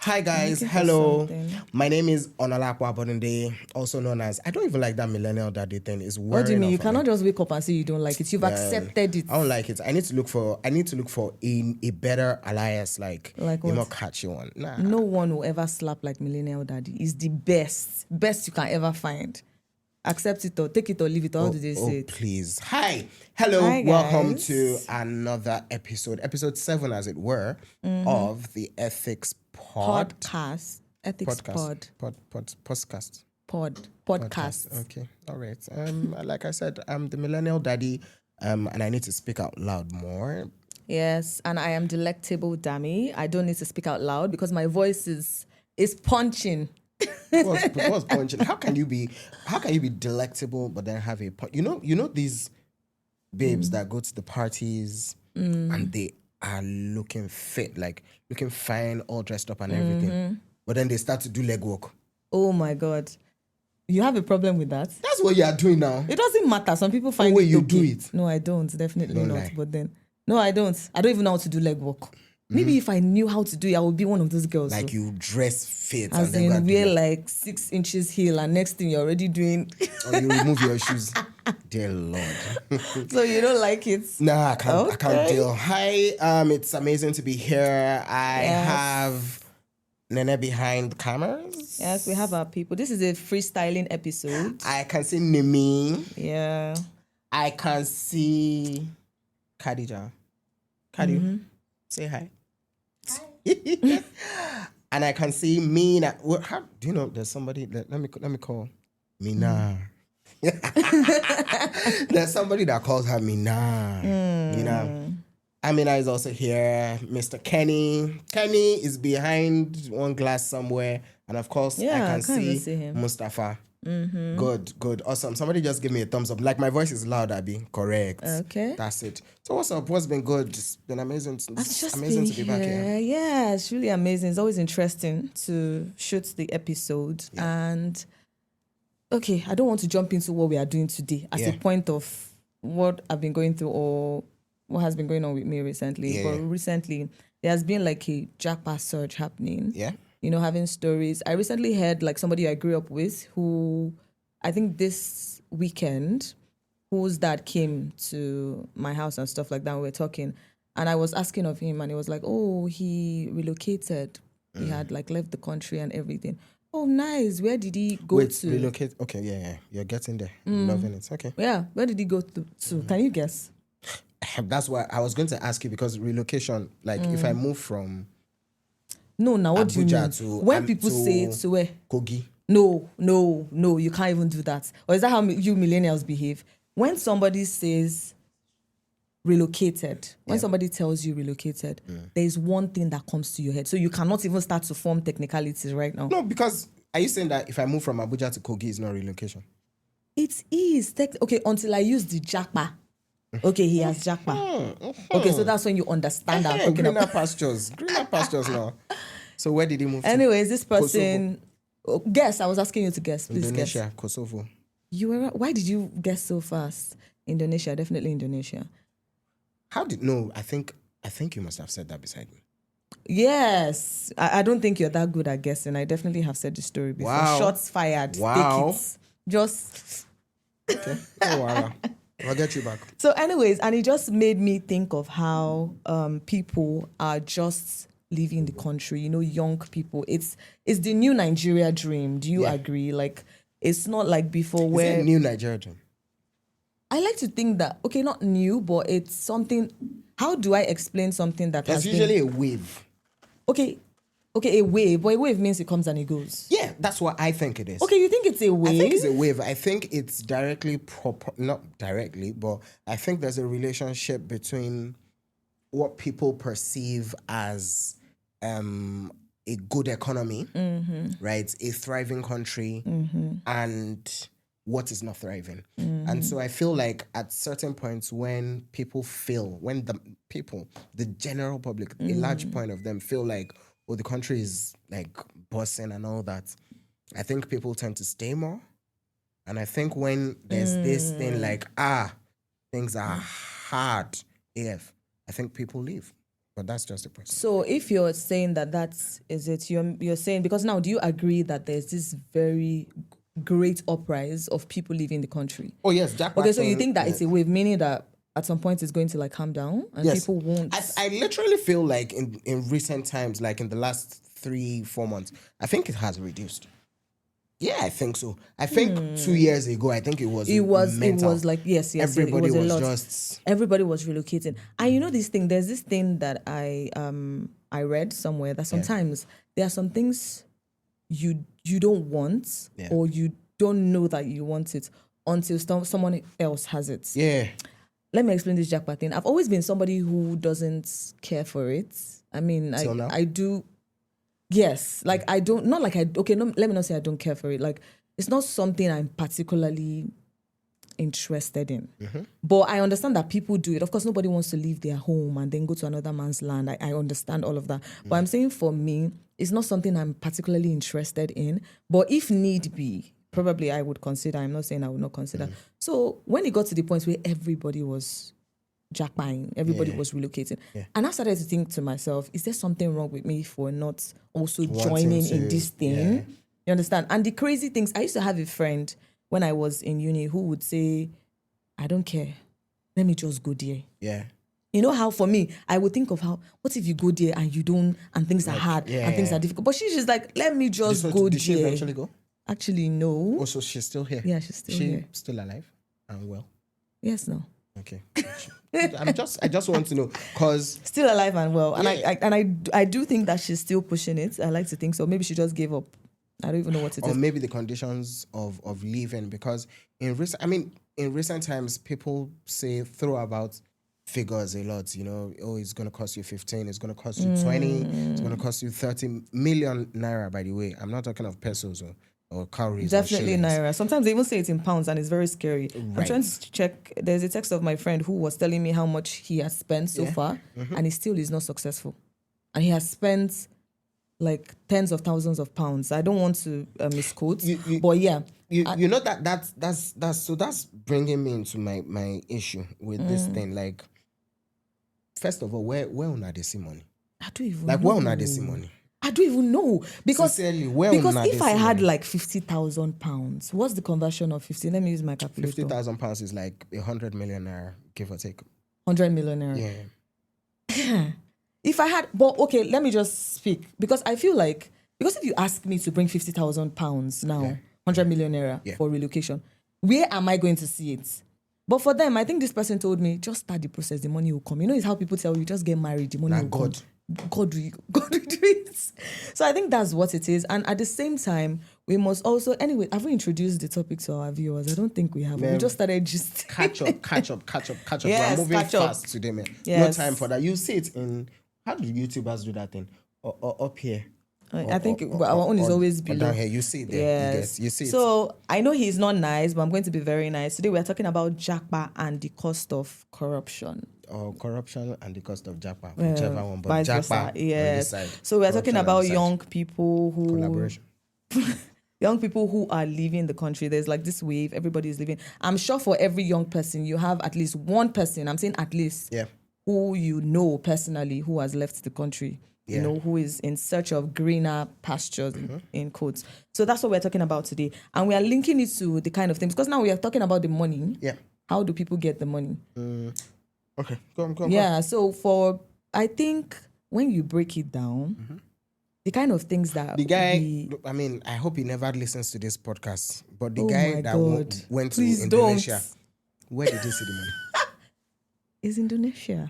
Hi guys, hello. My name is Onalakwa Bodunde, also known as, I don't even like that Millennial Daddy thing. It's wearing What do you mean? You off on cannot me. just wake up and say you don't like it. You've accepted it. I don't like it. I need to look for a better alias, like a what? more catchy one. Nah. No one will ever slap like Millennial Daddy. It's the best you can ever find. Accept it or take it or leave it. How do they say it? Please. Hi. Hello. Hi, Welcome guys. to another episode 7 as it were, of the Ethics Podcast. Ethics Podcast. Podcast. Okay. All right. Like I said, I'm the Millennial Daddy, and I need to speak out loud more. Yes, and I am Delectable Dami. I don't need to speak out loud because my voice is punching. What's punching? How can you be delectable but then have a punch? You know these babes that go to the parties and they are looking fit, like looking fine, all dressed up and everything. But then they start to do leg work. Oh my God. You have a problem with that? That's what you are doing now. It doesn't matter. Some people find way it you okay. do it. No, I don't. Definitely Don't not. lie. But then, no, I don't. I don't even know how to do leg work. Maybe if I knew how to do it, I would be one of those girls. Like you dress fit as and then in wear like 6 inches heel, and next thing you're already doing. or you remove your shoes. Dear Lord. So you don't like it? Nah, I can't. I can't Okay. deal. Hi, it's amazing to be here. I have Nene behind the cameras. Yes, we have our people. This is a freestyling episode. I can see Nimi. Yeah. I can see Khadija. Khadi, say hi. And I can see Mina. How do you know? There's somebody. Let me call Mina. There's somebody that calls her Mina. Mina. Amina is also here. Mr. Kenny. Kenny is behind one glass somewhere. And of course, I Yeah, can I can't even see see him. Mustafa. Good. Awesome. Somebody just give me a thumbs up. Like my voice is loud, Abby. Correct. Okay. That's it. So what's up? What's been good? It's been amazing. I've just Amazing been to be back here. Yeah, it's really amazing. It's always interesting to shoot the episode. And okay, I don't want to jump into what we are doing today as a point of what I've been going through or what has been going on with me recently. But recently, there has been like a Japa surge happening. Yeah. You know, having stories. I recently heard like somebody I grew up with who, I think this weekend, whose dad came to my house and stuff like that. We were talking and I was asking of him and he was like, oh, he relocated. He had like left the country and everything. Oh, nice. Where did he go to? Relocate. Okay, yeah. You're getting there. Loving it. Okay. Yeah, where did he go to? Can you guess? That's why I was going to ask you, because relocation, like if I move from No, now what do you Abuja mean? to When people say it, to where? Kogi. No, you can't even do that. Or is that how you millennials behave? When somebody says relocated, when somebody tells you relocated, there is one thing that comes to your head. So you cannot even start to form technicalities right now. No, because are you saying that if I move from Abuja to Kogi, it's not relocation? It is. Okay, until I use the Japa. Okay, he has Japa. Okay, so that's when you understand that I'm talking Greener about. pastures. Greener pastures now. So where did he move to? Anyways, this person... guess. I was asking you to guess. Please Indonesia, guess. Kosovo. You were. Why did you guess so fast? Indonesia, definitely Indonesia. No, I think you must have said that beside me. Yes. I don't think you're that good at guessing. I definitely have said the story before. Wow. Shots fired. Wow. Take it. Just... Okay. Oh, wow. I'll get you back. So anyways, and it just made me think of how people are just leaving the country, you know, young people. It's the new Nigeria dream. Do you agree? Like, it's not like before Is where... it a new Nigeria dream? I like to think that, okay, not new, but it's something... How do I explain something that There's has usually a wave. Okay, a wave. But a wave means it comes and it goes. Yeah, that's what I think it is. Okay, you think it's a wave? I think it's a wave. I think it's not directly, but I think there's a relationship between what people perceive as a good economy, right? A thriving country, and what is not thriving. And so I feel like at certain points when people feel, when the general public, a large point of them feel like, oh, the country is like bursting and all that, I think people tend to stay more. And I think when there's this thing like, things are hard AF, I think people leave. But that's just a person. So if you're saying that is it, you're saying, because now do you agree that there's this very great uprise of people leaving the country? Oh yes, Jack. Okay, so you think that it's a wave, meaning that at some point it's going to like calm down and people won't. I literally feel like in recent times, like in the last 3-4 months, I think it has reduced. Yeah, I think so. I think 2 years ago, I think it was like yes, everybody it was a lot. just Everybody was relocating. And you know this thing, there's this thing that I read somewhere that sometimes there are some things you don't want or you don't know that you want it until someone else has it. Yeah. Let me explain this Japa thing. I've always been somebody who doesn't care for it. I mean, I do. Yes, like I don't, not like okay, no, let me not say I don't care for it. Like it's not something I'm particularly interested in. But I understand that people do it. Of course, nobody wants to leave their home and then go to another man's land. I understand all of that. But I'm saying for me, it's not something I'm particularly interested in. But if need be, probably I would consider. I'm not saying I would not consider. So when it got to the point where everybody was jackpying, everybody was relocating, and I started to think to myself, is there something wrong with me for not also joining in this thing? You understand? And the crazy things, I used to have a friend when I was in uni who would say, I don't care, let me just go there. Yeah. You know how for me, I would think of what if you go there and you don't, and things are hard and things are difficult. But she's just like, let me just go did she there. eventually go? Actually, no. Oh, so she's still here? Yeah, she's still here. Still alive and well? Yes, no. Okay. I just want to know, because still alive and well, and I do think that she's still pushing it. I like to think so. Maybe she just gave up. I don't even know what it is. Or maybe the conditions of leaving, because in recent times people throw about figures a lot. You know, oh, it's going to cost you 15, it's going to cost you 20, it's going to cost you 30 million naira. By the way, I'm not talking of pesos or calories. Definitely naira. Sometimes they even say it in pounds, and it's very scary. Right. I'm trying to check. There's a text of my friend who was telling me how much he has spent so far, and he still is not successful. And he has spent like tens of thousands of pounds. I don't want to misquote, but yeah. You know that's bringing me into my issue with this thing. Like, first of all, where una dey see money? I don't even like know. where una dey see money? I don't even know, because Sincerely, if I had like £50,000, what's the conversion of 50? Let me use my calculator. £50,000 is like 100 million naira, give or take. 100 million naira. Yeah. If I had, but okay, let me just speak, because I feel like, because if you ask me to bring £50,000 now, 100 million naira for relocation, where am I going to see it? But for them, I think this person told me, just start the process, the money will come. You know, it's how people tell you, just get married, the money will come. God will do it. So I think that's what it is. And at the same time, we must also, anyway, have we introduced the topic to our viewers? I don't think we have. We just started just catch up. Yes, we're moving fast today, man. Yes. No time for that. You see it in, how do YouTubers do that thing? Or up here? I think our own is always below. Down here, you see it there. Yes. You see it. So I know he's not nice, but I'm going to be very nice. Today we're talking about Japa and the cost of corruption. Or corruption and the cost of Japa, whichever one. But Japa, yes. So we're talking about young people who collaboration. Young people who are leaving the country. There's like this wave. Everybody is leaving. I'm sure for every young person, you have at least one person. I'm saying at least. Yeah. Who you know personally who has left the country. Yeah. You know, who is in search of greener pastures, in quotes. So that's what we're talking about today. And we are linking it to the kind of things. Because now we are talking about the money. Yeah. How do people get the money? Okay, go on. Yeah, so I think when you break it down, the kind of things that the guy, I hope he never listens to this podcast, but the guy that went to Indonesia, where did he see the money? Is Indonesia.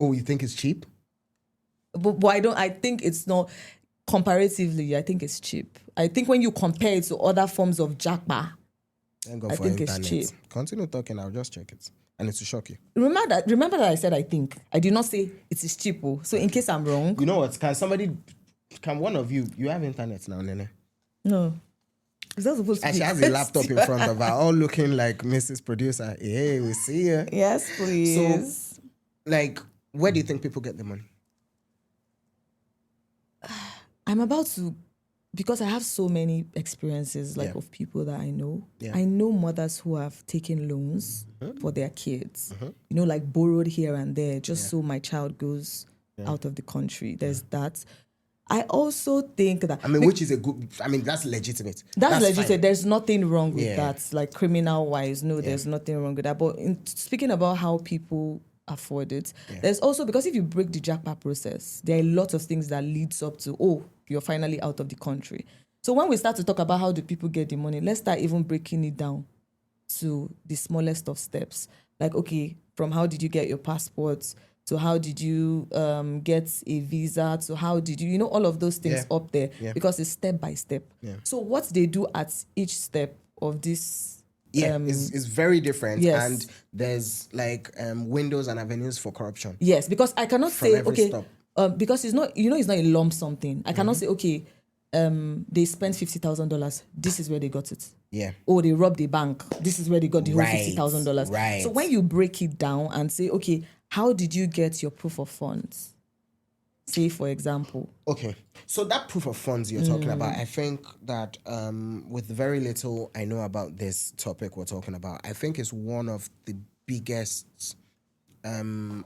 Oh, you think it's cheap? But I think it's not, comparatively, I think it's cheap. I think when you compare it to other forms of Japa, I think it's cheap. Continue talking, I'll just check it. And it's to shock you. Remember that I said I think. I did not say it is cheap. So in case I'm wrong. You know what? Can one of you have internet now, Nene? No. Is that supposed to be? She has a laptop in front of her, all looking like Mrs. Producer. Hey, we see you. Yes, please. So, like, where do you think people get the money? I'm about to, because I have so many experiences of people that I know. Yeah. I know mothers who have taken loans for their kids. You know, like borrowed here and there, just so my child goes out of the country. There's that. I also think that I mean, which is a good. I mean, that's legitimate. that's legitimate. fine. There's nothing wrong with Yeah. that, like criminal wise. No, there's nothing wrong with that. But speaking about how people afford it, there's also, because if you break the Japa process, there are a lot of things that leads up to, oh, you're finally out of the country. So when we start to talk about how do people get the money, let's start even breaking it down to the smallest of steps. Like, okay, from how did you get your passport, to how did you get a visa, to how did you, all of those things up there, because it's step by step. So what they do at each step of this is very different. Yes. And there's like windows and avenues for corruption. Yes, because I cannot say, every okay, stop. because it's not, it's not a lump sum thing. I cannot say, okay, they spent $50,000. This is where they got it. Yeah. Or they robbed the bank. This is where they got the whole Right, $50,000. right. So when you break it down and say, okay, how did you get your proof of funds? Say, for example. Okay. So that proof of funds you're talking about, I think that with very little I know about this topic we're talking about, I think it's one of the biggest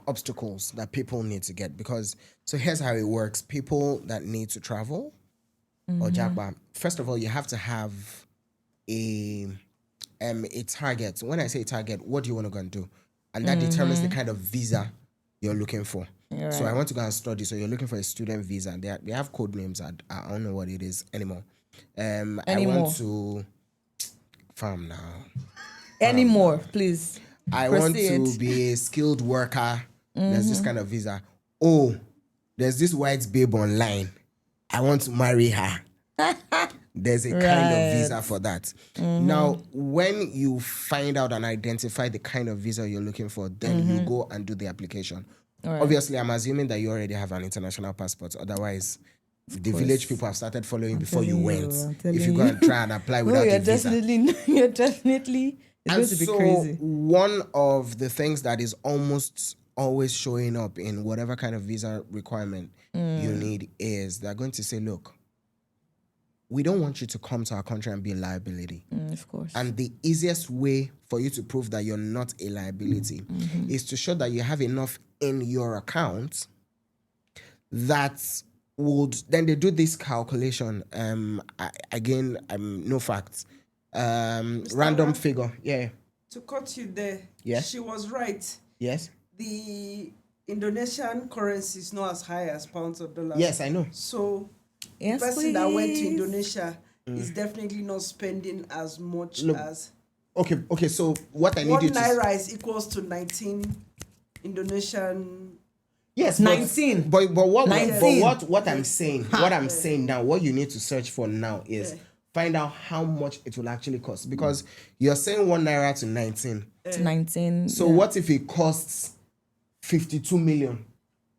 obstacles that people need to get. Because, so here's how it works. People that need to travel or Japa, first of all, you have to have a target. When I say target, what do you want to go and do? And that determines the kind of visa you're looking for. Right. So I want to go and study. So you're looking for a student visa. They have code names. I don't know what it is anymore. I want to farm now. Anymore, please. I Proceed. want to be a skilled worker. There's this kind of visa. Oh, there's this white babe online. I want to marry her. There's a kind of visa for that. Now, when you find out and identify the kind of visa you're looking for, then you go and do the application. Obviously, I'm assuming that you already have an international passport. Otherwise, the village people have started following before you went. If you go and try and apply without a visa. You're definitely, it's going to be crazy. One of the things that is almost always showing up in whatever kind of visa requirement you need is they're going to say, look, we don't want you to come to our country and be a liability. Of course. And the easiest way for you to prove that you're not a liability is to show that you have enough in your account that would, then they do this calculation. Again, no facts. Random figure. Yeah. To cut you there, Yeah. she was right. Yes. The Indonesian currency is not as high as pounds or dollars. Yes, I know. So Yes, the person that went to please. Indonesia is definitely not spending as much Look, as Okay. So what I need one you to naira is equals to 19 Indonesian. yes, 19. But what 19. what I'm saying, what I'm saying now, what you need to search for now is find out how much it will actually cost, because you're saying 1 naira to 19. It's 19. So what if it costs 52 million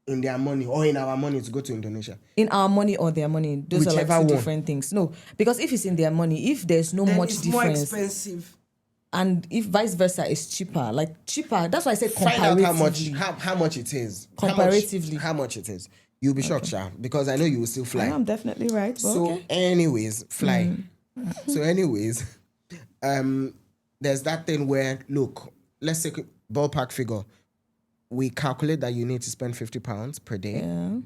in their money or in our money to go to Indonesia? In our money or their money, those are like Whichever two one. different things. No, because if it's in their money, if there's no Then much it's more difference, expensive. and if vice versa is cheaper, that's why I said Find out comparatively. how much it is. Comparatively. How much it is. You'll be shocked, Sha, because I know you will still fly. I'm definitely right. But So, okay. anyways, fly. So, anyways, there's that thing where, look, let's take a ballpark figure. We calculate that you need to spend £50 per day. Yeah.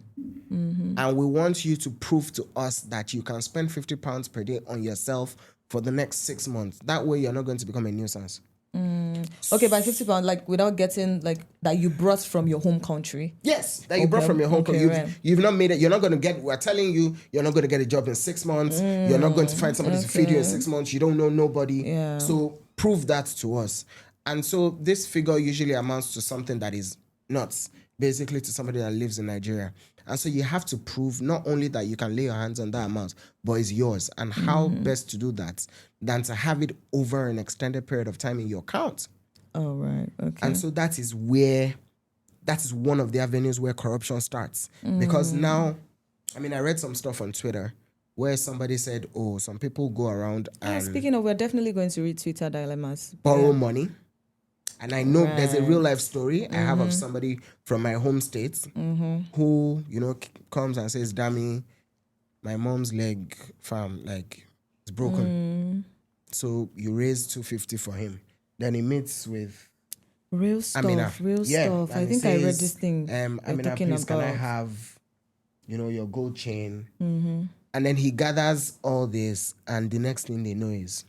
And we want you to prove to us that you can spend £50 per day on yourself for the next 6 months. That way, you're not going to become a nuisance. Okay, by £50, like without getting like that you brought from your home country. Yes, that you brought Okay, from your home okay, country. right. You've not made it. You're not going to get. We're telling you, you're not going to get a job in 6 months. You're not going to find somebody to feed you in 6 months. You don't know nobody. Yeah. So prove that to us. And so this figure usually amounts to something that is nuts, basically to somebody that lives in Nigeria. And so you have to prove not only that you can lay your hands on that amount, but it's yours. And how best to do that than to have it over an extended period of time in your account. Oh, right. Okay. And so that is one of the avenues where corruption starts. Because now, I mean, I read some stuff on Twitter where somebody said, oh, some people go around and Speaking of, we're definitely going to read Twitter dilemmas. borrow money. And I know there's a real life story I have of somebody from my home state who, comes and says, Dami, my mom's leg farm, like, it's broken. So you raise 250 for him. Then he meets with Real stuff, real yeah, stuff. I and it think I read says, this thing you're Amina, talking please, can I about. have, your gold chain? Mm-hmm. And then he gathers all this, and the next thing they know is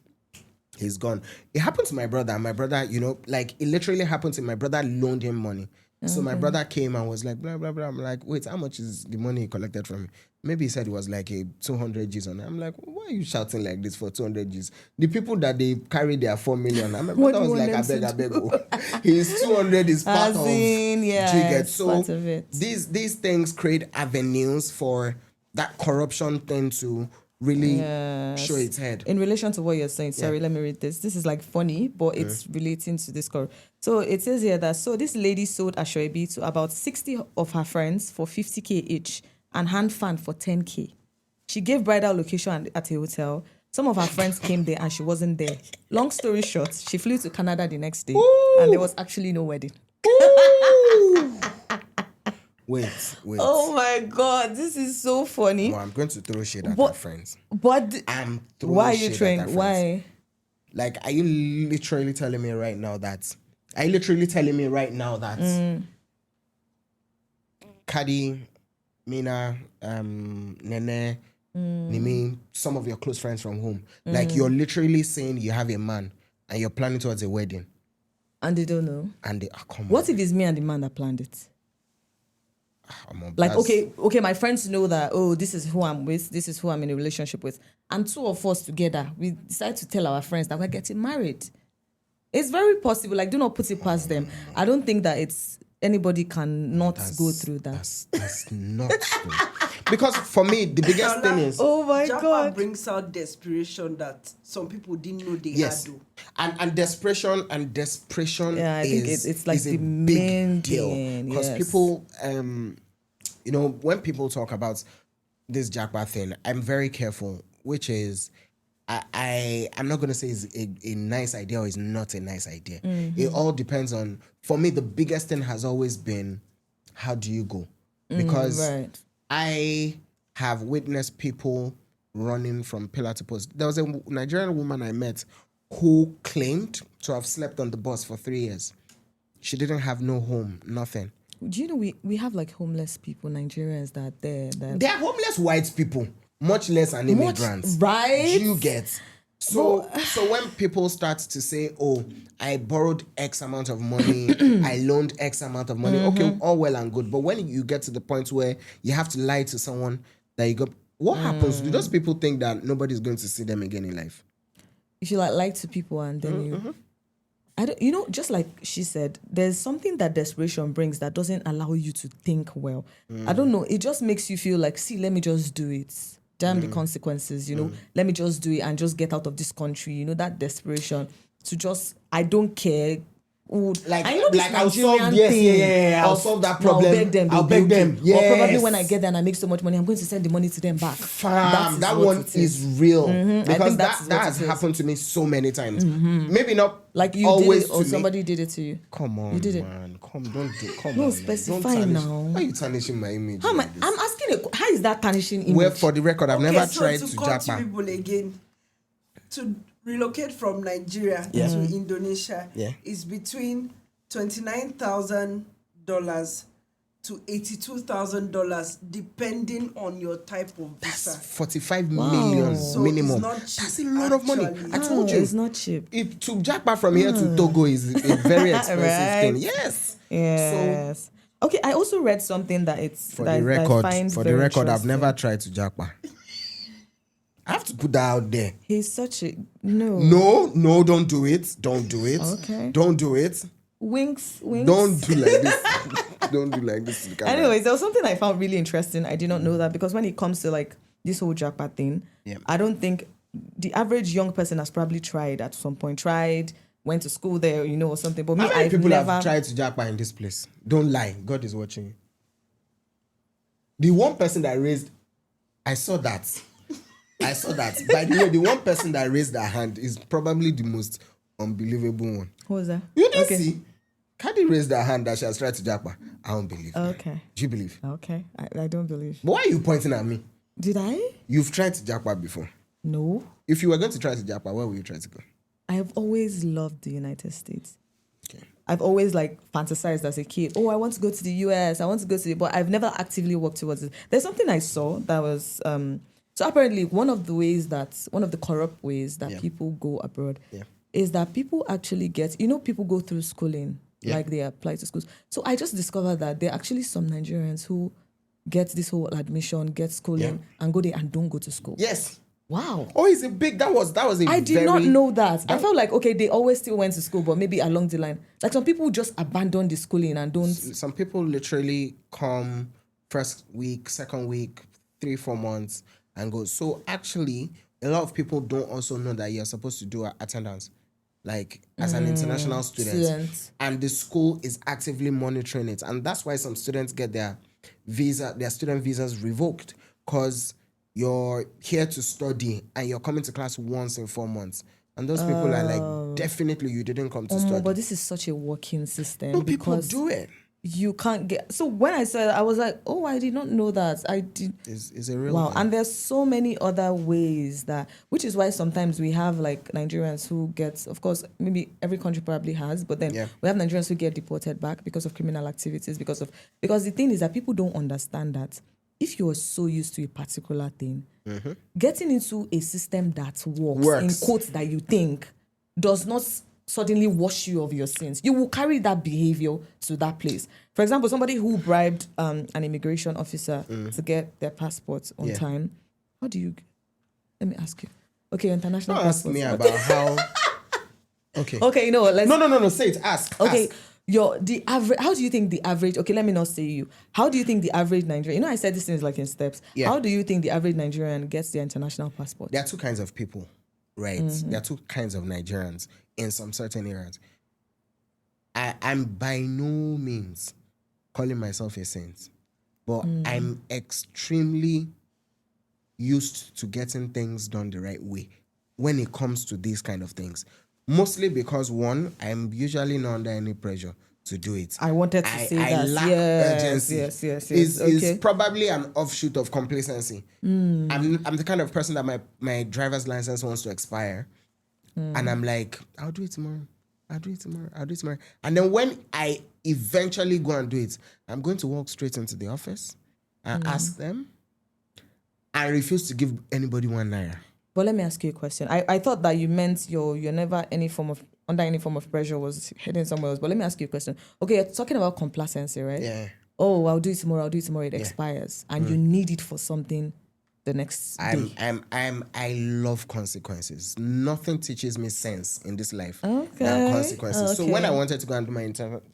he's gone. It happened to my brother. My brother, like it literally happened to my brother, loaned him money. So my brother came and was like, blah, blah, blah. I'm like, wait, how much is the money he collected from me? Maybe he said it was like a 200 G's on it. I'm like, why are you shouting like this for 200 G's? The people that they carry their 4 million. And my What brother do was you like, I want them beg, to oh. His 200 is part As of in, yeah, Jigget. it's So part of it. these things create avenues for that corruption thing to really show its head. In relation to what you're saying, sorry, let me read this. This is like funny, but it's relating to this. So it says here that this lady sold Ashwebi to about 60 of her friends for 50K each and hand fan for 10K. She gave bridal location at a hotel. Some of her friends came there and she wasn't there. Long story short, she flew to Canada the next day and there was actually no wedding. Wait. Oh my God, this is so funny. Well, I'm going to throw shade at our friends. But I'm throwing why are you shade trying? at our Why? friends. Like, are you literally telling me right now that Kadi, Mina, Nene, Nimi, some of your close friends from home, like you're literally saying you have a man and you're planning towards a wedding. And they don't know. And they come What if it's me and the man that planned it? Like, okay, my friends know that, this is who I'm with, this is who I'm in a relationship with. And two of us together, we decide to tell our friends that we're getting married. It's very possible. Like, do not put it past them. I don't think that anybody can not go through that. That's not true. Because for me, the biggest thing is... Oh my Japa God. brings out desperation that some people didn't know they Yes. had to. And desperation Yeah, I think it's like is a the big main deal. thing, Because yes. people, when people talk about this Japa thing, I'm very careful, which is, I'm not going to say it's a nice idea or it's not a nice idea. It all depends on, for me, the biggest thing has always been, how do you go? Because Right. I have witnessed people running from pillar to post. There was a Nigerian woman I met who claimed to have slept on the bus for 3 years. She didn't have no home, nothing. Do you know we have like homeless people, Nigerians that They're homeless white people, much less an immigrants. right? Do you get? So when people start to say, oh, I borrowed X amount of money, I loaned X amount of money, okay, all well and good. But when you get to the point where you have to lie to someone that you got, what happens? Do those people think that nobody's going to see them again in life? You should like lie to people and then just like she said, there's something that desperation brings that doesn't allow you to think well. I don't know. It just makes you feel like, see, let me just do it. Damn the consequences, let me just do it and just get out of this country. That desperation to just, I don't care. I'll solve I'll solve that problem. I'll beg them. Yes. Or probably when I get there and I make so much money, I'm going to send the money to them back. Fam, that one is real. Because that has happened to me so many times. Maybe not like you always did it or somebody did it to you. Come on, you did man. Come no, on. specify now. Why are you tarnishing my image? I'm asking how is that tarnishing image? Well, for the record, I've never tried to cut Japa. people again. To relocate from Nigeria to Indonesia is between $29,000 to $82,000 depending on your type of visa. That's 45 million So minimum. it's not cheap, That's a lot of money. actually. I told you. It's not cheap. If to Japa from here to Togo is a very expensive Right. thing. Yes. Yes. Okay, I also read something that it's For that the I record, find for the very record, I've interesting. never tried to Japa. I have to put that out there. He's such a no. No, don't do it. Don't do it. Okay. Don't do it. Winks. Don't do like this. Don't do like this to the camera. Anyways, there was something I found really interesting. I did not know that because when it comes to like this whole Japa thing, I don't think the average young person has probably tried at some point. Went to school there, or something. But me, How many I've people never have tried to Japa in this place? Don't lie. God is watching you. The one person that raised, I saw that. By the way, the one person that raised their hand is probably the most unbelievable one. Who was that? You didn't see? Kadi raised her hand that she has tried to Japa. I don't believe. Okay. Do you believe? Okay. I don't believe. But why are you pointing at me? Did I? You've tried to Japa before. No. If you were going to try to Japa, where would you try to go? I have always loved the United States. Okay. I've always like fantasized as a kid. Oh, I want to go to the US. I want to go to but I've never actively worked towards it. There's something I saw that was so apparently one of the corrupt ways that people go abroad is that people actually get, people go through schooling, like they apply to schools. So I just discovered that there are actually some Nigerians who get this whole admission, get schooling, and go there and don't go to school. Yes. Wow. Oh, it's a big. That was a. I did not know that. I felt like they always still went to school, but maybe along the line, like some people just abandon the schooling and don't. Some people literally come first week, second week, 3-4 months, and go. So actually, a lot of people don't also know that you're supposed to do attendance, like as an international student, and the school is actively monitoring it, and that's why some students get their student visas revoked because you're here to study and you're coming to class once in 4 months. And those people are like, definitely you didn't come to study. But this is such a working system. No, people do it. You can't get... So when I said, I was like, oh, I did not know that. I did... It's a real Wow. thing. And there's so many other ways that... Which is why sometimes we have like Nigerians who get... Of course, maybe every country probably has, but then we have Nigerians who get deported back because of criminal activities, because the thing is that people don't understand that if you're so used to a particular thing, getting into a system that works, in quotes that you think, does not suddenly wash you of your sins. You will carry that behavior to that place. For example, somebody who bribed an immigration officer to get their passport on time. How do you... Let me ask you. Okay, international passport. Ask me about how... Okay. Okay, you know what? Let's... No. Say it. Ask. Okay. The average. How do you think the average? Okay, let me not say you. How do you think the average Nigerian? I said this thing is like in steps. Yeah. How do you think the average Nigerian gets their international passport? There are two kinds of people, right? There are two kinds of Nigerians in some certain areas. I'm by no means calling myself a saint, but I'm extremely used to getting things done the right way when it comes to these kind of things. Mostly because, one, I'm usually not under any pressure to do it. I wanted to say that. I lack urgency. Yes. It's probably an offshoot of complacency. I'm the kind of person that my driver's license wants to expire. And I'm like, I'll do it tomorrow. And then when I eventually go and do it, I'm going to walk straight into the office and ask them. I refuse to give anybody 1 naira. But let me ask you a question. I thought that you meant you're never under any form of pressure was heading somewhere else. But let me ask you a question. Okay, you're talking about complacency, right? Yeah. Oh, I'll do it tomorrow. It expires. And you need it for something the next day. I love consequences. Nothing teaches me sense in this life than consequences. Okay. So when I wanted to go and do my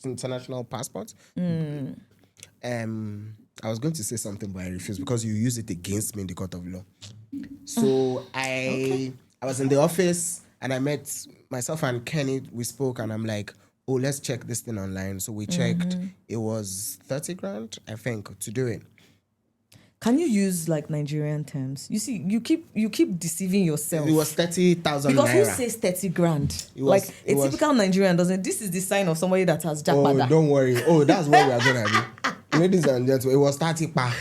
international passport, I was going to say something, but I refused because you use it against me in the court of law. So I was in the office and I met myself and Kenny. We spoke and I'm like, oh, let's check this thing online. So we checked. It was 30 grand, I think, to do it. Can you use like Nigerian terms? You see, you keep deceiving yourself. It was 30,000 because naira. Who says 30 grand? Like a typical Nigerian doesn't. This is the sign of somebody that has Japa. Oh, don't worry. Oh, that's what we are gonna do. Ladies and gentlemen, it was 30 pa.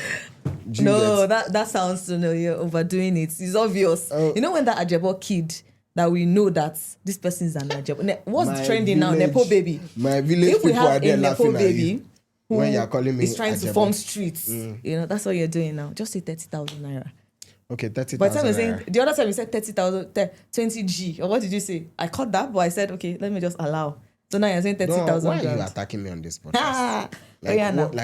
No, that sounds you're overdoing it. It's obvious. You know when that Ajebo kid that we know that this person is an Ajebo. What's trending now? Nepo baby. My village if we people have are there a Nepo laughing baby at you when you're calling me is trying to Ajebo. form streets. That's what you're doing now. Just say 30,000 naira. Okay, 30,000 By the time naira. the other time you said 30,000, 20G, or what did you say? I caught that, but I said, okay, let me just allow. So now you're saying 30,000. Why are you attacking me on this podcast?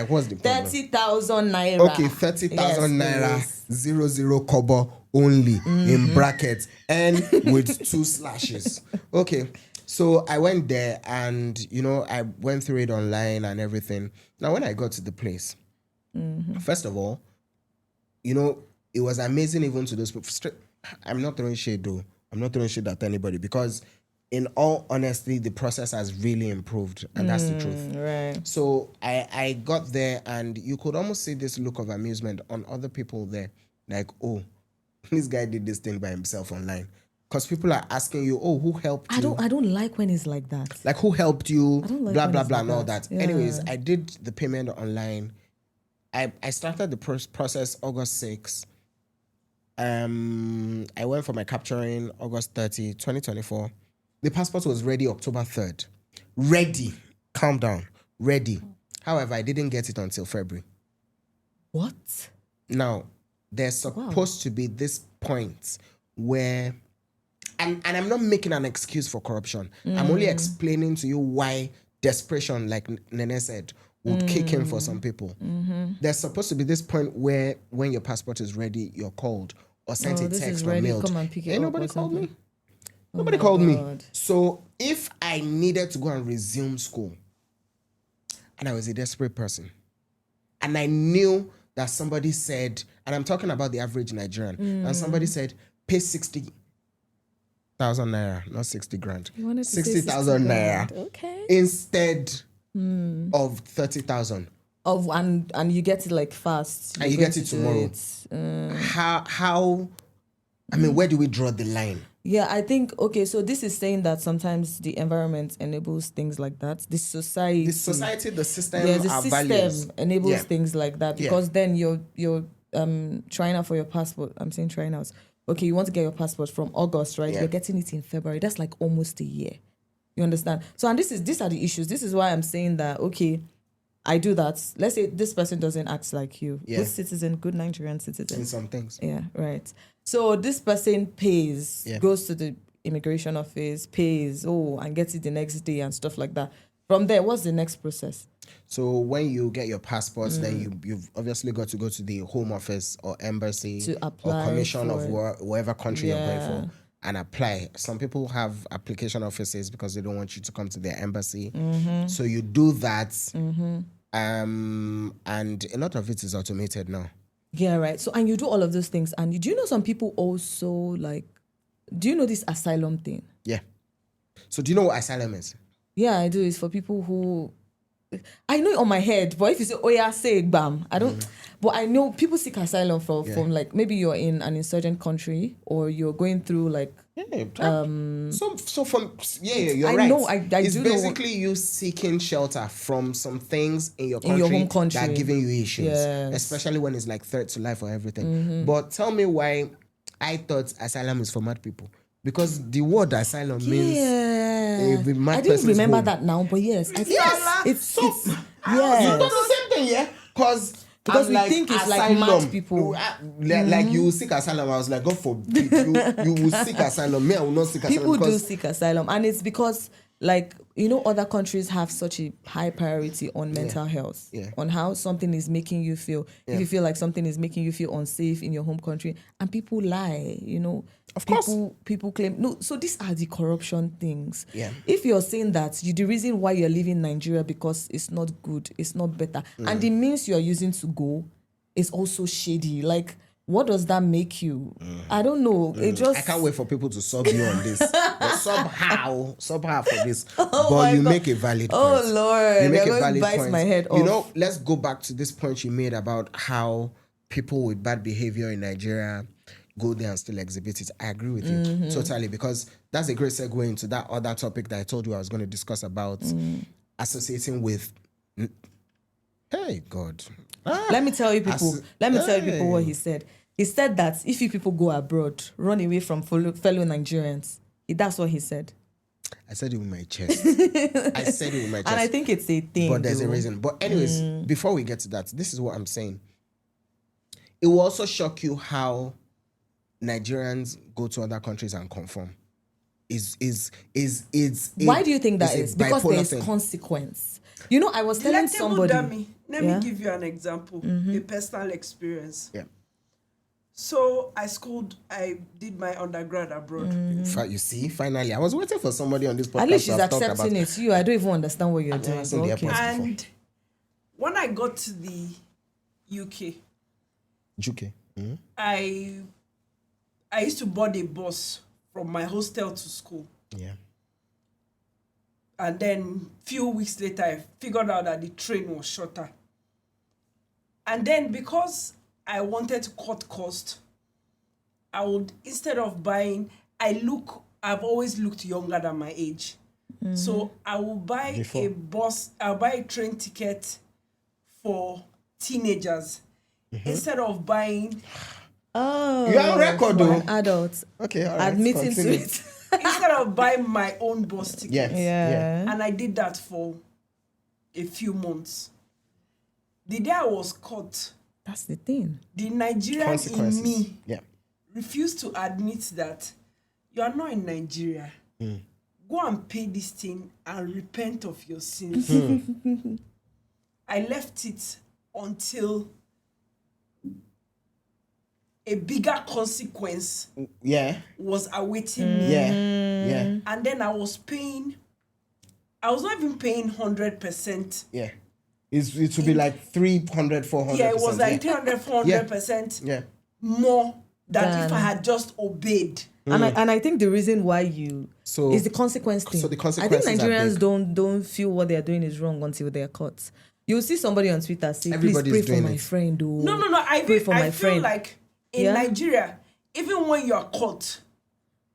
What's the problem? 30,000 naira. Okay, 30,000 naira, 00 kobo only in brackets and with 2 slashes. Okay, so I went there and, I went through it online and everything. Now, when I got to the place, first of all, it was amazing even to those people. I'm not throwing shade though. I'm not throwing shade at anybody because in all honesty, the process has really improved and that's the truth. Right. So I got there and you could almost see this look of amusement on other people there. Like, oh, this guy did this thing by himself online. Because people are asking you, oh, who helped you? I don't like when it's like that. Like, who helped you? I don't like blah, when blah, it's blah, like and all that. that. Yeah. Anyways, I did the payment online. I started the process August 6th. I went for my capturing August 30, 2024. The passport was ready October 3rd. Ready. calm down, ready. However, I didn't get it until February. What? Now, there's supposed to be this point where, and I'm not making an excuse for corruption. I'm only explaining to you why desperation, like Nene said, would kick in for some people. There's supposed to be this point where when your passport is ready, you're called or sent a this text is or ready, mailed. come and pick it Ain't up nobody or called me. something. Nobody called me. God. So if I needed to go and resume school, and I was a desperate person, and I knew that somebody said, and I'm talking about the average Nigerian, and somebody said, pay 60,000 naira, not 60 grand. You wanted to say 60,000 60 naira grand. Okay. instead of 30,000. And you get it like fast. And you You're get going it to do tomorrow. How, I mean, where do we draw the line? Yeah, I think, okay, so this is saying that sometimes the environment enables things like that. The society, The society, the system, yeah, the our system values. enables Yeah. things like that, because then you're trying out for your passport. I'm saying trying out. Okay, you want to get your passport from August, right? Yeah. You're getting it in February. That's like almost a year. You understand? So, and these are the issues. This is why I'm saying that, okay, I do that. Let's say this person doesn't act like you. Yeah. Good citizen, good Nigerian citizen. In some things. Yeah, right. So this person pays, Yeah. goes to the immigration office, pays, and gets it the next day and stuff like that. From there, what's the next process? So when you get your passports, then you've obviously got to go to the home office or embassy To apply or commission of for whatever country you're going Yeah. for and apply. Some people have application offices because they don't want you to come to their embassy. So you do that. And a lot of it is automated now. Yeah, right. So, and you do all of those things. And do you know some people also do you know this asylum thing? Yeah. So do you know what asylum is? Yeah, I do. It's for people who, I know it on my head, but if you say, oh yeah, say it, bam. I don't, but I know people seek asylum from like, maybe you're in an insurgent country or you're going through like, So from you're I right. know, I it's do know basically you seeking shelter from some things in your In country, your home country. that are giving you issues, Yes. especially when it's like threat to life or everything. But tell me why I thought asylum is for mad people, because the word asylum means the mad I didn't person's remember home. that now, but yes, I think it's You yeah. do the same thing, yeah? Because I'm we think it's like mad people. Like you will seek asylum. I was like, God forbid you will seek asylum. Me, I will not seek asylum. People do because seek asylum, and it's because other countries have such a high priority on mental health, on how something is making you feel. If you feel like something is making you feel unsafe in your home country, and people lie, Of course. people claim no. So these are the corruption things. Yeah. If you're saying that the reason why you're leaving Nigeria because it's not good, it's not better, and the means you are using to go is also shady, like. What does that make you? I don't know. It just I can't wait for people to sub you on this. But somehow for this. my But you God. make a valid point. Oh, Lord. You make They're a going to valid bite point. my head You off. know, let's go back to this point you made about how people with bad behavior in Nigeria go there and still exhibit it. I agree with you totally, because that's a great segue into that other topic that I told you I was going to discuss about associating with. Hey, God. Let me tell you people what he said. He said that if you people go abroad, run away from fellow Nigerians. That's what he said. I said it with my chest. I said it with my chest. And I think it's a thing. But there's a reason. But anyways, before we get to that, this is what I'm saying. It will also shock you how Nigerians go to other countries and conform. Why do you think that is? Because there's thing. consequence. I was telling Delectable somebody. Dami. Let me give you an example, a personal experience. Yeah. So I did my undergrad abroad. You see, finally, I was waiting for somebody on this podcast. At least she's to have talked accepting about it. I don't even understand what you're I've never doing. seen the Okay. airport. And when I got to the UK, UK. I used to board a bus from my hostel to school. Yeah. And then few weeks later, I figured out that the train was shorter. And then because I wanted to cut cost, I would, instead of buying, I've always looked younger than my age. So I will buy I'll buy a train ticket for teenagers instead of buying. Oh, You're on record, though. Adults. Okay, all right. Admitting continue. to it. Instead of buying my own bus ticket. Yes. Yeah. And I did that for a few months. The day I was caught, That's the thing. the Nigerian in Consequences. me Yeah. refused to admit that you are not in Nigeria. Go and pay this thing and repent of your sins. I left it until a bigger consequence Yeah. was awaiting me. Yeah. And then I was not even paying 100%. Yeah. It would be like 300, 400%. Yeah, it was like 300, 400% Yeah. more than if Than- I had just obeyed. And I think the reason why you So- is the consequence thing. so the I think consequences are Nigerians big. don't feel what they are doing is wrong until they are caught. You'll see somebody on Twitter say, Everybody's "Please pray for doing my it. friend." Oh, No. I pray for my feel friend. like in Yeah? Nigeria, even when you are caught,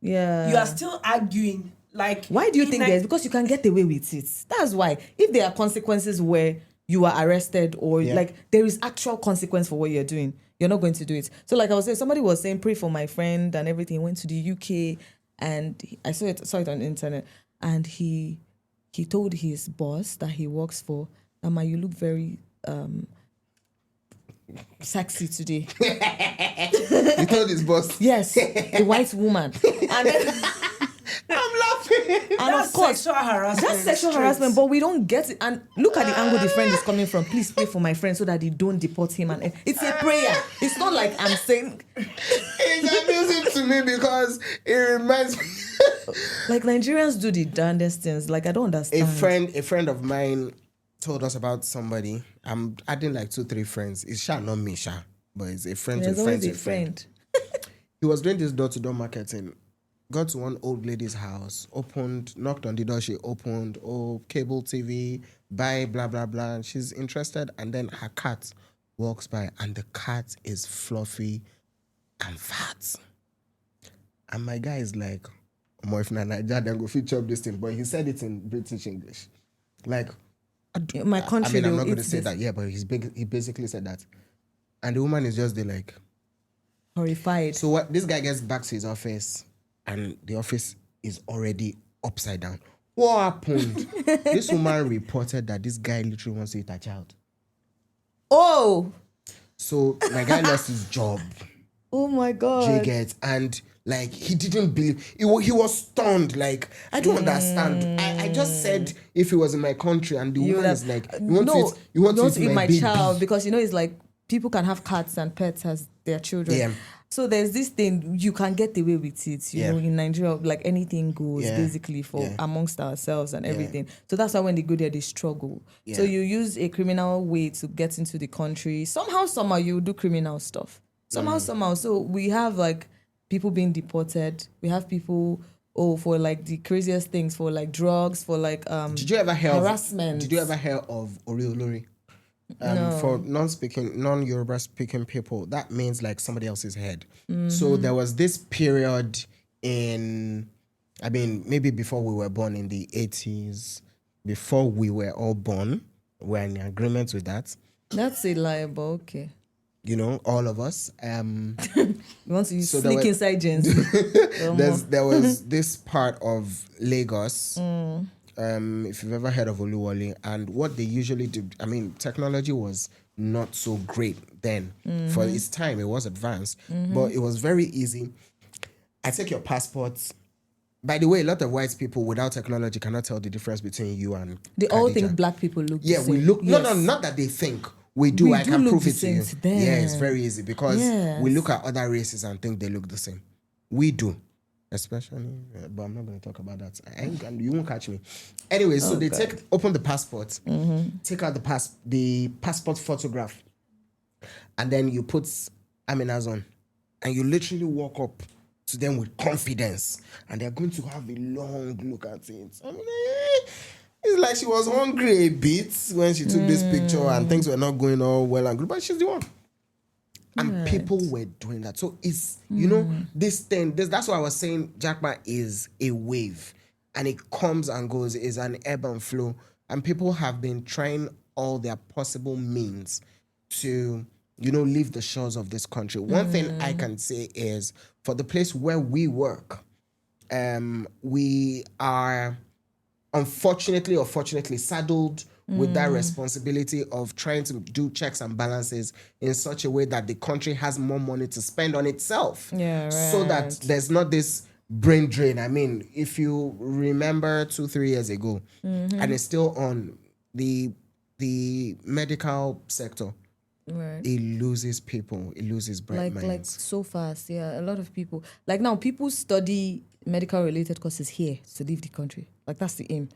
Yeah. you are still arguing. Like, Why do you in think Ni- there's? Because you can get away with it. That's why. If there are consequences where you are arrested or Yeah. like there is actual consequence for what you're doing, you're not going to do it. So like I was saying, somebody was saying, pray for my friend and everything. He went to the UK and I saw it on the internet, and he told his boss that he works for, Ama, you look very sexy today. You told his boss. Yes, a white woman. And then I'm laughing. and That's of course, sexual harassment. that's sexual straight. harassment, but we don't get it. And look at the angle the friend is coming from. Please pray for my friend so that they don't deport him. And it's a prayer. It's not like I'm saying, It's amusing to me because it reminds me. like Nigerians do the darndest things. Like I don't understand. A friend of mine told us about somebody. I'm adding like 2-3 friends. It's Sha, not me, Sha, but it's a friend There's to friends always a with friend. friend. He was doing this door-to-door marketing. Got to one old lady's house, knocked on the door, she opened, cable TV, buy, blah, blah, blah. And she's interested. And then her cat walks by and the cat is fluffy and fat. And my guy is like, if not Nigeria, then go feature up this thing. But he said it in British English. Like, My country, I'm though, not going to it's say this that. Yeah, but he basically said that. And the woman is just there like, horrified. so what? This guy gets back to his office, and the office is already upside down. What happened? This woman reported that this guy literally wants to eat a child. Oh So my guy lost his job. my Jay God. gets, and like he didn't believe. He was stunned. Like I don't understand. I just said if he was in my country, and the You woman would is have- like, you want to eat my baby. child, because it's like people can have cats and pets as their children. Yeah. So there's this thing, you can get away with it, you know, in Nigeria, like anything goes Yeah. basically for Yeah. amongst ourselves and everything. So that's why when they go there, they struggle. So Yeah. you use a criminal way to get into the country. Somehow you do criminal stuff. Somehow. So we have like people being deported. We have people, for like the craziest things, for like drugs, for like Did you ever hear harassment. Did you ever hear of Oriolori? No. For non-Yoruba speaking people, that means like somebody else's head. So there was this period maybe before we were born in the 80s, before we were all born, we're in agreement with that. That's a lie, but okay. You know, all of us. You want to So there sneak were- inside gens. There was this part of Lagos. If you've ever heard of Oluwole, and what they usually do, technology was not so great then. For its time, it was advanced, but it was very easy. I take your passports. By the way, a lot of white people without technology cannot tell the difference between you and They all Khadija. think black people look Yeah, the same. we look. Yes. No, not that they think. We do. We I do can look prove the it to same you. to them. Yeah, it's very easy because Yes. we look at other races and think they look the same. We do. Especially, but I'm not going to talk about that. You won't catch me. Anyway, so they open the passport, take out the passport photograph, and then you put Amina's on, and you literally walk up to them with confidence, and they're going to have a long look at it. It's like she was hungry a bit when she took this picture, and things were not going all well and good, but she's the one. And people were doing that. So it's, this thing, that's why I was saying Japa is a wave. And it comes and goes, is an ebb and flow. And people have been trying all their possible means to, leave the shores of this country. One thing I can say is, for the place where we work, we are unfortunately or fortunately saddled with that responsibility of trying to do checks and balances in such a way that the country has more money to spend on itself. Yeah, So that right. there's not this brain drain. I mean, if you remember 2-3 years ago, and it's still on the medical sector, Right. it loses people. It loses bright Like minds. so fast. Yeah, a lot of people. Like now, people study medical related courses here to leave the country. Like that's the aim.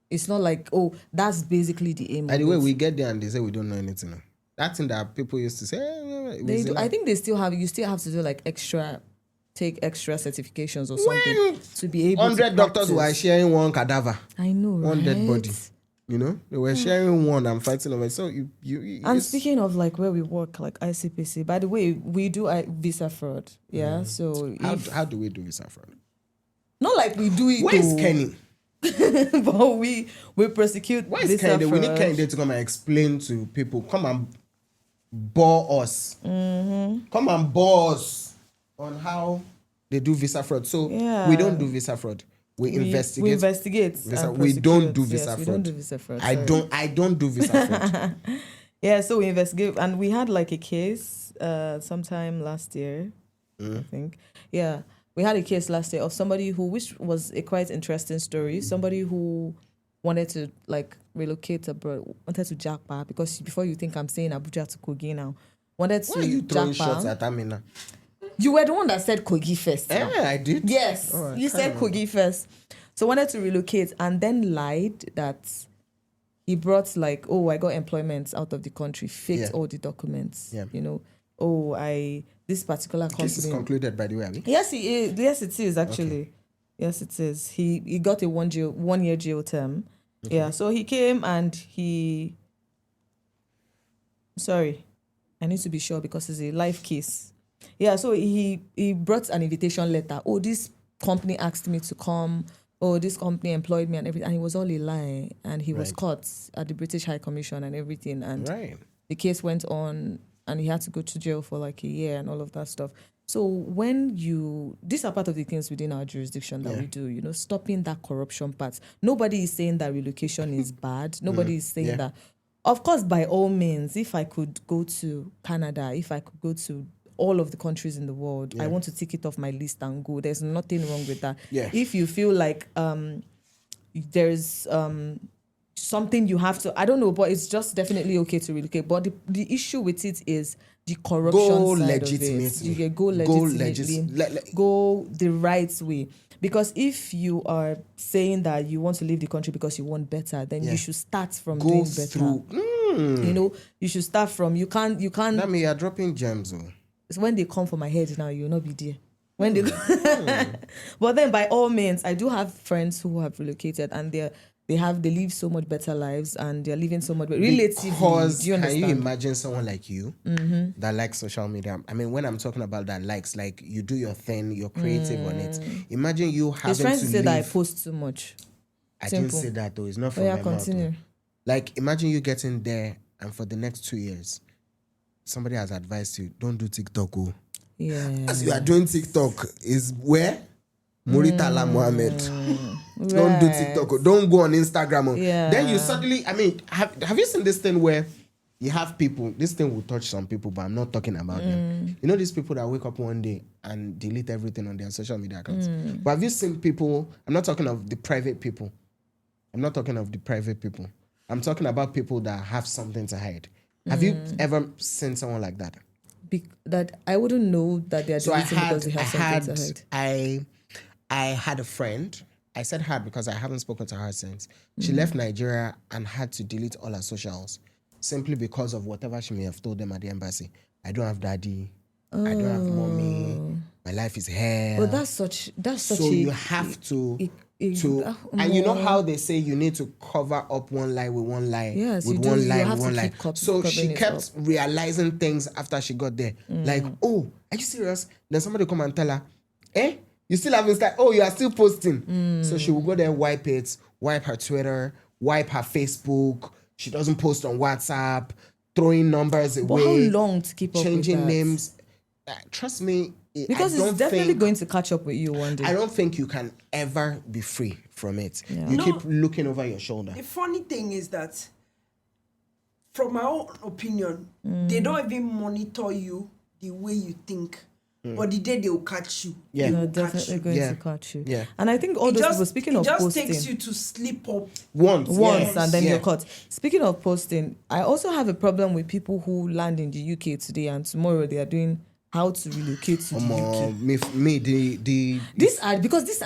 It's not like, oh, that's basically the aim. By the of way, it. we get there and they say we don't know anything. That thing that people used to say, They do, I think they still have. You still have to do like take extra certifications or something to be able. 100 to doctors were practice. sharing one cadaver, I know, one right? dead body. You know, they were sharing one and fighting over it. So you And speaking of like where we work, like ICPC, by the way, we do visa fraud. Yeah. So how do we do visa fraud? not like we do it. Where is though, Kenny? but we prosecute Where is visa Kenny? We need fraud. Kenny to come and explain to people. Come and bore us. Come and bore us on how they do visa fraud. So Yeah. we don't do visa fraud. We investigate. We investigate. Visa. and We don't prosecute. do visa Yes, fraud. We don't do visa fraud. I sorry. don't do visa fraud. Yeah, so we investigate, and we had like a case sometime last year, I think. Yeah, we had a case last year of somebody which was a quite interesting story. Somebody who wanted to like relocate abroad, wanted to Japa, because before you think I'm saying Abuja to Kogi now, wanted to Why are you throwing shots Japa. at Amina? You were the one that said Kogi first. now. I did. Yes, Oh, I you can't said Kogi first. So wanted to relocate and then lied that he brought like, oh, I got employment out of the country, faked Yeah. all the documents. Yeah. You know, oh, this particular company. Case is concluded, by the way, Abby. Yes, he is. Yes, it is actually. Okay. Yes, it is. He got a 1 year jail term. Okay. Yeah. So he came and sorry, I need to be sure because it's a live case. Yeah. So he brought an invitation letter. Oh, this company asked me to come. Oh, this company employed me and everything. And it was all a lie. And he was Right. caught at the British High Commission and everything. And Right. the case went on and he had to go to jail for like a year and all of that stuff. So when these are part of the things within our jurisdiction that we do, stopping that corruption part. Nobody is saying that relocation is bad. Nobody is saying that. Of course, by all means, if I could go to Canada, if I could go to all of the countries in the world, I want to tick it off my list and go. There's nothing wrong with that. Yeah. If you feel like there's something you have to, I don't know, but it's just definitely okay to relocate. But the issue with it is the corruption Go side legitimately. of it. You can go legitimately, go the right way. Because if you are saying that you want to leave the country because you want better, then you should start from Go doing better. through. You should start from, you can't. That means you're dropping gems. Oh. It's when they come for my head now, you'll not be there. When they but then by all means, I do have friends who have relocated and they live so much better lives and they're living so much better. Relatively, Because do you understand? can you imagine someone like you that likes social media? I mean, when I'm talking about that likes, like you do your thing, you're creative on it. Imagine you having He's trying to say live. that I post too much. I didn't Simple. say that though. It's not from Oh yeah, my mouth. continue. Though. Like imagine you getting there and for the next 2 years, somebody has advised you, don't do TikTok. Oh. Yeah. As you are doing TikTok is where? Muritala Mohammed. Don't do Right. TikTok. Oh. Don't go on Instagram. Oh. Yeah. Then you suddenly, I mean, have you seen this thing where you have people, this thing will touch some people, but I'm not talking about them. You know these people that wake up one day and delete everything on their social media accounts? But have you seen people, I'm not talking of the private people. I'm talking about people that have something to hide. Have you ever seen someone like that? That I wouldn't know that they are So deleting because they have something to hide. I had a friend. I said had because I haven't spoken to her since. She left Nigeria and had to delete all her socials simply because of whatever she may have told them at the embassy. I don't have daddy. I don't have mommy. My life is hell. But that's such so a, you have to and you know how they say you need to cover up one lie with one lie. Yes, with you do. one You lie have with one to lie. keep So she covering it kept realizing things after she got there. Like, oh, are you serious? Then somebody come and tell her, you still haven't started. Oh, you are still posting. So she will go there, wipe it, wipe her Twitter, wipe her Facebook. She doesn't post on WhatsApp, throwing numbers away. But how long to keep up with changing that? names? Trust me, Because I don't it's definitely think, going to catch up with you one day. I don't think you can ever be free from it. Yeah. You No. keep looking over your shoulder. The funny thing is that from my own opinion, they don't even monitor you the way you think. But the day they will catch you, Yeah. they They're will catch definitely you. going Yeah. to catch you. Yeah. And I think all those people, speaking of it just posting, takes you to slip up. Once, and then yeah. you're caught. Speaking of posting, I also have a problem with people who land in the UK today and tomorrow they are doing how to relocate to the UK. These are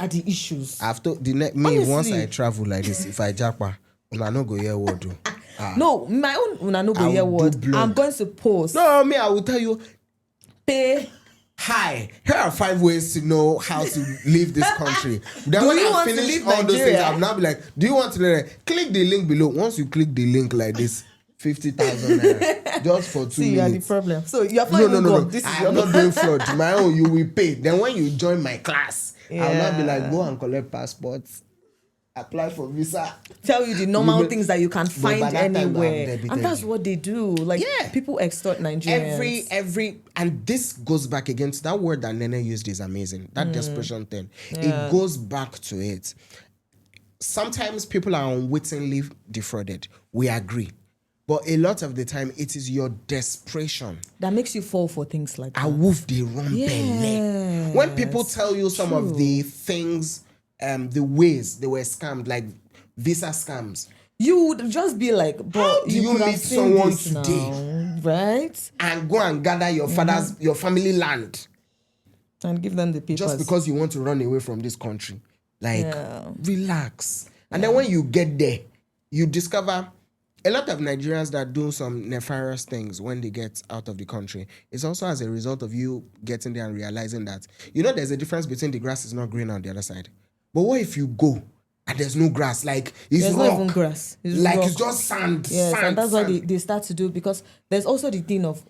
the issues. after Honestly. once I travel like this, if I japa, I no go hear what do. No, my own una no go I hear will do what. blog. I'm going to post. No, me, I will tell you. Pay. Hi, here are 5 ways to know how to leave this country. Then Do when you I want to finish leave all those things, Nigeria? I'll now be like, do you want to learn? Click the link below. Once you click the link like this, 50,000 naira just for 2 See, you are the minutes. problem. So you're No. This is I your am not doing fraud. My own, you will pay. Then when you join my class, I'll not be like, go and collect passports, apply for visa. tell you the normal Women- things that you can by find that time, I'm anywhere, debited and that's you. what they do. Like Yeah. people extort Nigerians. Every and this goes back against that word that Nene used is amazing. That desperation thing. Yeah. It goes back to it. Sometimes people are unwittingly defrauded. We agree. But a lot of the time it is your desperation. that makes you fall for things like I that. woof the wrong belly. When people tell you some of the things, the ways they were scammed, like visa scams, You would just be like, but How do you could have meet seen someone this today? now, right? and go and gather your father's, your family land And give them the papers. just because you want to run away from this country. Like, Yeah. relax. And then when you get there, you discover a lot of Nigerians that do some nefarious things when they get out of the country. It's also as a result of you getting there and realizing that, there's a difference between the grass is not green on the other side. But what if you go and there's no grass? Like, it's There's rock. not even grass. It's Like, rock. it's just sand. Yes, sand, and that's why sand. they start to do, because there's also the thing of,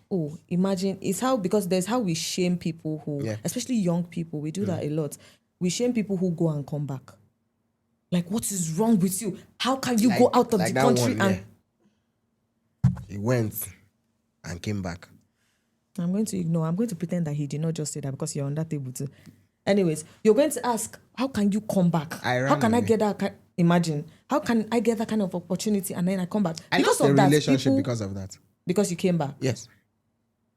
imagine, because there's how we shame people who, Yeah. especially young people, we do that a lot. We shame people who go and come back. Like, what is wrong with you? How can you go out of like the that country one, and... yeah. He went and came back. I'm going to ignore. I'm going to pretend that he did not just say that because you're on that table too. Anyways, you're going to ask, how can you come back? I ran How can I away. get that? Imagine, how can I get that kind of opportunity and then I come back? I lost a relationship because of that. Because you came back. Yes.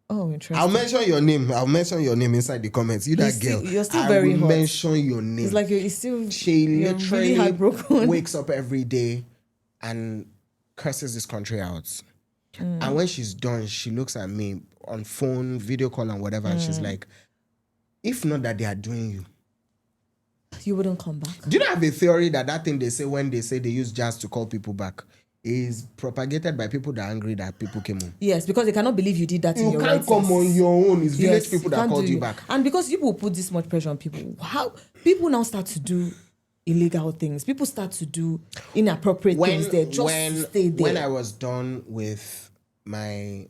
Oh, interesting. I'll mention your name. I'll mention your name inside the comments. You that girl. You're still I very will hot. mention your name. It's like you're still. She you're literally really heartbroken. wakes up every day and curses this country out. And when she's done, she looks at me on phone, video call, and whatever, and she's like, if not that they are doing you. You wouldn't come back. Do you not have a theory that thing they say when they say they use jazz to call people back is propagated by people that are angry that people came home? Yes, because they cannot believe you did that in You your can't writings. come on your own. It's village Yes, people that can't called do you it. back. And because people put this much pressure on people, how people now start to do illegal things. People start to do inappropriate things there. Just stay there. When I was done with my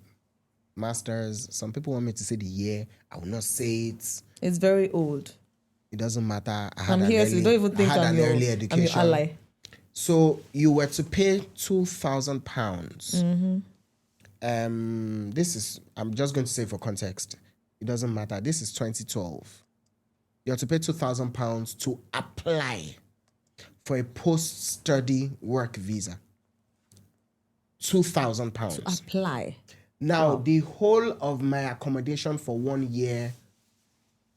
master's, some people want me to say the year. I will not say it. It's very old. It doesn't matter. I had I'm an here, so early, you don't even think I had I'm an early your education. ally. So you were to pay £2,000. This is, I'm just going to say for context. It doesn't matter. This is 2012. You have to pay £2,000 to apply for a post-study work visa. £2,000. Apply. Now, the whole of my accommodation for 1 year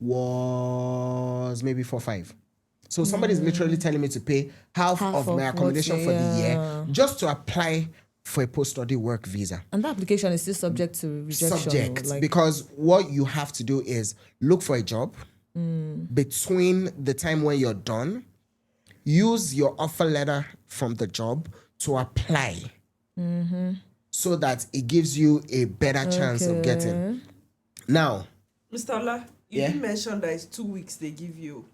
was maybe 4-5. So somebody's literally telling me to pay half of my of accommodation what, for the year yeah. just to apply for a post-study work visa. And that application is still subject to rejection. Subject. Like, Because what you have to do is look for a job between the time when you're done, use your offer letter from the job to apply so that it gives you a better chance of getting. Now, Mr. Ola, you Yeah? did mention that it's 2 weeks they give you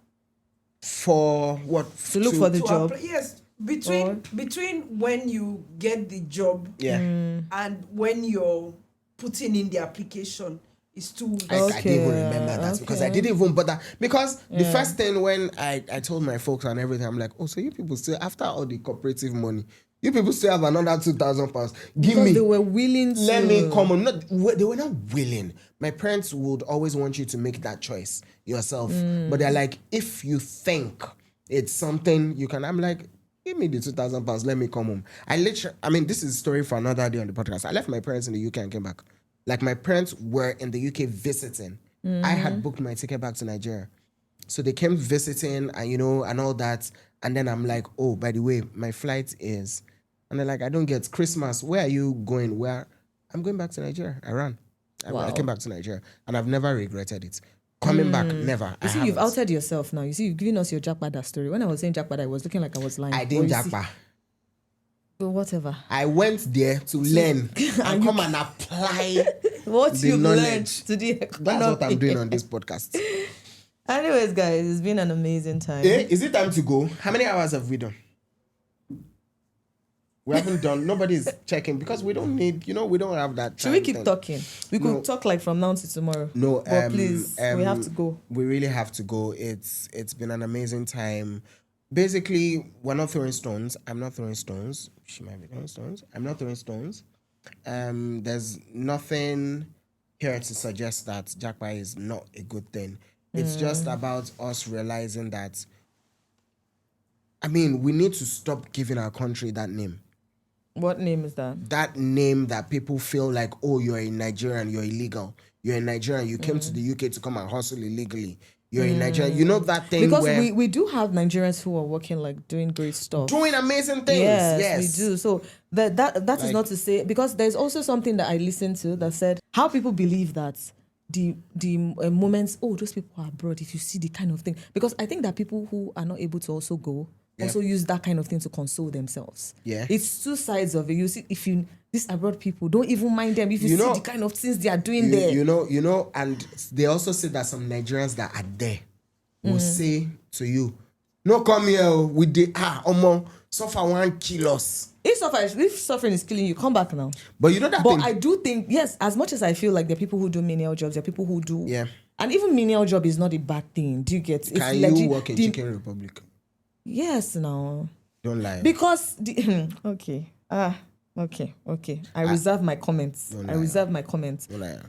for what? to look for the to job. apply. Yes, between when you get the job Yeah. and when you're putting in the application is 2 weeks. I didn't even remember that because I didn't even bother. Because the first thing when I told my folks and everything, I'm like, oh, so you people still, after all the cooperative money, you people still have another £2,000. Give Because me. they were willing to. Let me come on. Not, they were not willing. My parents would always want you to make that choice yourself. But they're like, if you think it's something you can, I'm like, Give me the £2,000. Let me come home. I mean, this is a story for another day on the podcast. I left my parents in the UK and came back. Like, my parents were in the UK visiting. I had booked my ticket back to Nigeria. So they came visiting and, and all that. And then I'm like, oh, by the way, my flight is... And they're like, I don't get Christmas. Where are you going? Where? I'm going back to Nigeria. I ran. I came back to Nigeria. And I've never regretted it. Coming back, never. You see, you've outed yourself now. You see, you've given us your Japa story. When I was saying Japa, I was looking like I was lying. I didn't Japa. But whatever. I went there to learn and come and apply what the you knowledge. learned to the economy. That's what I'm doing on this podcast. Anyways, guys, it's been an amazing time. Is it time to go? How many hours have we done? We haven't done. Nobody's checking because we don't need. We don't have that. Should we keep talking? We could talk like from now to tomorrow. No, but please, we have to go. We really have to go. It's been an amazing time. Basically, we're not throwing stones. I'm not throwing stones. She might be throwing stones. I'm not throwing stones. There's nothing here to suggest that Japa is not a good thing. It's just about us realizing that. I mean, we need to stop giving our country that name. What name is that? That name that people feel like, oh, you're in Nigerian, you're illegal. You're in Nigeria, you came to the UK to come and hustle illegally. You're in Nigeria. You know that thing because where... we do have Nigerians who are working, like, doing great stuff. Doing amazing things. Yes. We do. So that is not to say... Because there's also something that I listened to that said how people believe that the moments, oh, those people are abroad, if you see the kind of thing. Because I think that people who are not able to also go... also use that kind of thing to console themselves. Yeah. It's two sides of it. You see, these abroad people, don't even mind them if you see the kind of things they are doing there. And they also say that some Nigerians that are there will say to you, no, come here with the suffer 1 kill us. If suffering is killing you, come back now. But you know that But I do think, yes, as much as I feel like there are people who do menial jobs, there are people who do... Yeah. And even menial job is not a bad thing. Do you get... Can you work in Chicken Republic? Yes, no. Don't lie. Because okay. I reserve my comments.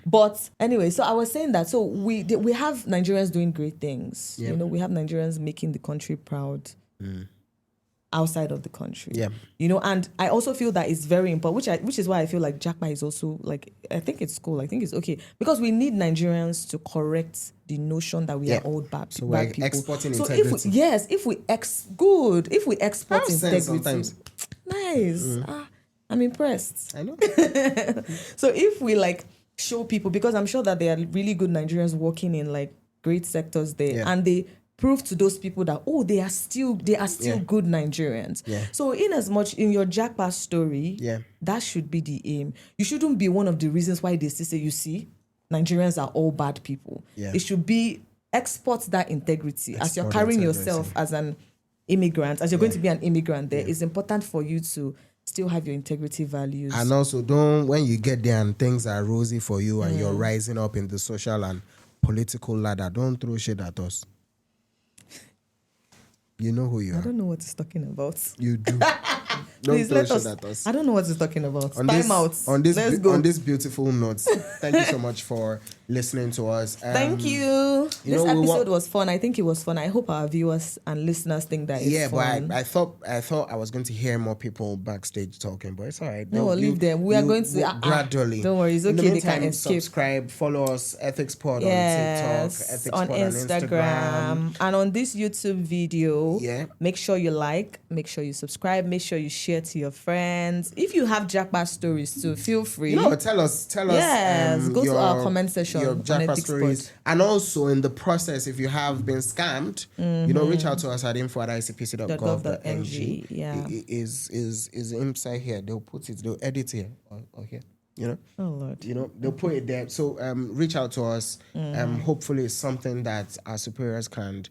But anyway, so I was saying that we have Nigerians doing great things. Yep. We have Nigerians making the country proud. Outside of the country. Yeah. And I also feel that it's very important, which is why I feel like Japa is also like, I think it's cool. I think it's okay. Because we need Nigerians to correct the notion that we are all bad, so bad we're people. Exporting integrity. If we export integrity. Nice. I'm impressed. I know. So if we like show people, because I'm sure that there are really good Nigerians working in like great sectors there, and they prove to those people that they are still good Nigerians. Yeah. So in as much in your Japa story, that should be the aim. You shouldn't be one of the reasons why they still say, you see, Nigerians are all bad people. Yeah. It should be export that integrity. As you're carrying yourself as an immigrant, as you're going to be an immigrant there, it's important for you to still have your integrity values. And also when you get there and things are rosy for you and you're rising up in the social and political ladder, don't throw shit at us. You know who you are. I don't know what he's talking about. You do. Please let us. I don't know what he's talking about. Let's go. On this beautiful note, thank you so much for listening to us. Thank you. This episode was fun. I think it was fun. I hope our viewers and listeners think that it's fun. But I thought I was going to hear more people backstage talking, but it's all right. No, leave them. We are going to gradually. Don't worry, it's okay. In the meantime, they can escape. Subscribe, follow us, Ethics Pod on TikTok, Ethics on Pod Instagram, and on this YouTube video. Yeah. Make sure you like, make sure you subscribe, make sure you share to your friends. If you have Japa stories too, feel free. Tell us. Yes, go to our comment section. Your Japa stories. And also in the process, if you have been scammed, reach out to us at info@icpc.gov.ng. Yeah. It is inside here. They'll put it, they'll edit here or here. Oh Lord. They'll put it there. So reach out to us. Hopefully it's something that our superiors can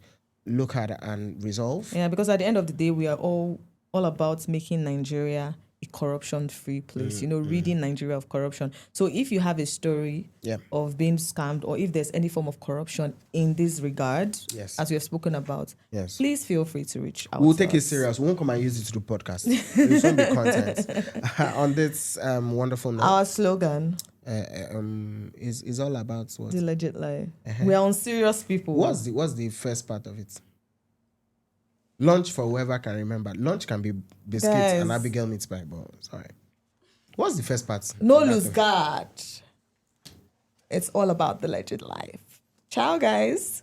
look at and resolve. Yeah, because at the end of the day, we are all about making Nigeria a corruption-free place. Ridding Nigeria of corruption. So if you have a story of being scammed, or if there's any form of corruption in this regard, as we have spoken about, please feel free to reach out. We'll take it serious. We won't come and use it to do podcast. It's won't be content. On this wonderful note, our slogan is all about what? The legit lie. We are on serious people. What's the first part of it? Lunch for whoever can remember. Lunch can be biscuits Guys. and Abigail meat pie, but sorry. What's the first part? No That lose of- guard. It's all about the legit life. Ciao, guys.